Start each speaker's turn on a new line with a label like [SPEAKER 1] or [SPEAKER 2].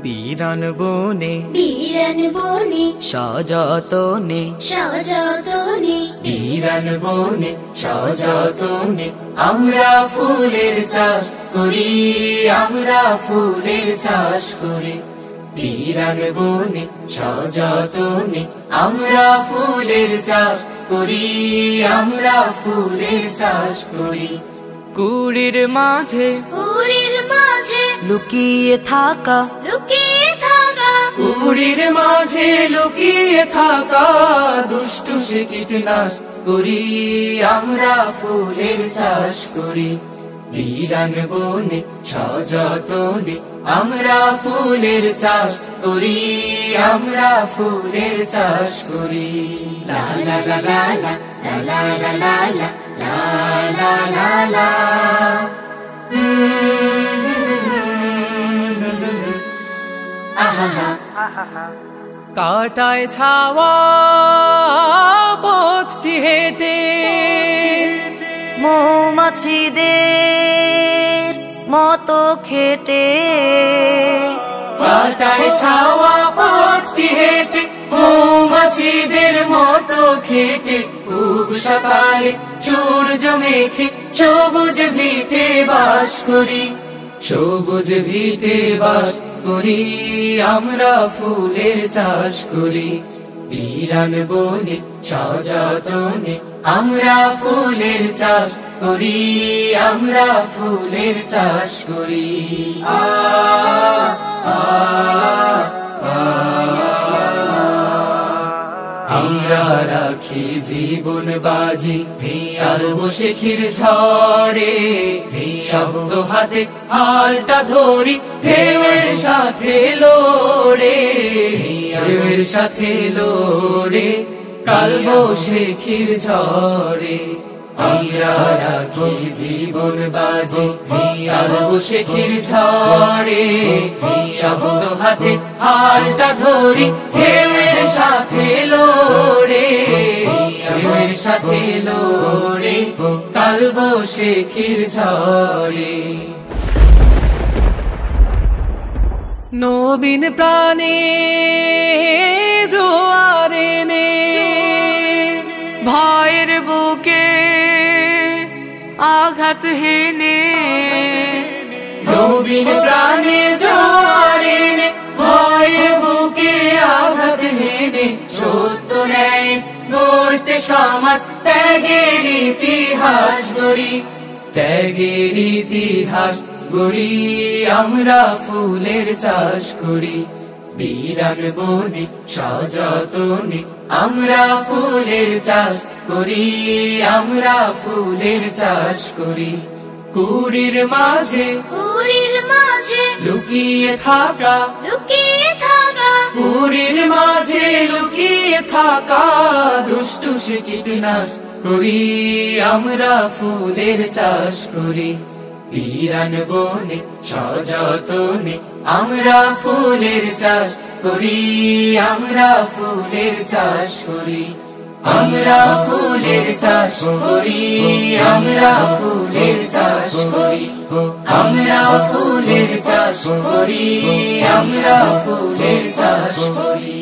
[SPEAKER 1] বিরান বনে
[SPEAKER 2] সযতনে
[SPEAKER 1] বিরান বনে সযতনে আমরা ফুলের চাষ করি, আমরা ফুলের চাষ করি। বিরান বনে সযতনে আমরা ফুলের চাষ করি, আমরা ফুলের চাষ করি। কুড়ির মাঝে
[SPEAKER 2] লুকিয়ে থাকা
[SPEAKER 1] কুড়ির মাঝে লুকিয়ে থাকা দুষ্টু সে কীটনাশ করি, আমরা ফুলের চাষ করি। বিরান বনে সযতনে আমরা ফুলের চাষ করি, আমরা ফুলের চাষ করি। লা লা লা লা লা লা লা লা লা লা লা লা। কাটায় ছাওয়া পথটি হেঁটে
[SPEAKER 2] মৌমাছিদের মতো খেটে,
[SPEAKER 1] কাটায় ছাওয়া পথটি হেঁটে মৌমাছিদের মতো খেটে, খুব সকালে সূর্য মেখে সবুজ ভিটে বাস করি, সবুজ ভিটে বাস করি, আমরা ফুলের চাষ করি। বিরান বনে সযতনে আমরা ফুলের চাষ করি, আমরা ফুলের চাষ করি। আ আ আ আমরা রাখি জীবন বাজি আর বসে ক্ষীর ঝড়ে, শব্দ হাতে হালটা ধরি ঢেউয়ের সাথে লড়ে, ঢেউয়ের সাথে লড়ে কাল বসে ক্ষীর ঝড়ে। আমরা রাখি জীবন বাজি আর বসে ক্ষীর ঝড়ে, শব্দ হাতে হালটা ধরি ঢেউয়ের সাথে লড়ে, ঢেউয়ের সাথে লড়ে কাল বসে ক্ষীর ঝড়ে। নবীন প্রাণে জোয়ারে নে ভয়ের বুকে আঘাত হেনে, নবীন প্রাণে জোয়ারে নে ভয়ের বুকে আঘাত হেনে, সত্য ন্যায় গড়তে সমাজ ত্যাগের ইতিহাস গড়ি, ত্যাগের ইতিহাস গড়ি, আমরা ফুলের চাষ করি। বিরান বনে সযতনে আমরা ফুলের চাষ করি, আমরা ফুলের চাষ করি। কুড়ির মাঝে লুকিয়ে থাকা কুড়ির মাঝে লুকিয়ে থাকা দুষ্টু সে কীটনাশ করি, আমরা ফুলের চাষ করি। বিরান বনে সযতনে আমরা ফুলের চাষ করি, আমরা ফুলের চাষ করি, আমরা ফুলের চাষ করি, আমরা ফুলের চাষ করি, আমরা ফুলের চাষ করি, আমরা ফুলের চাষ করি।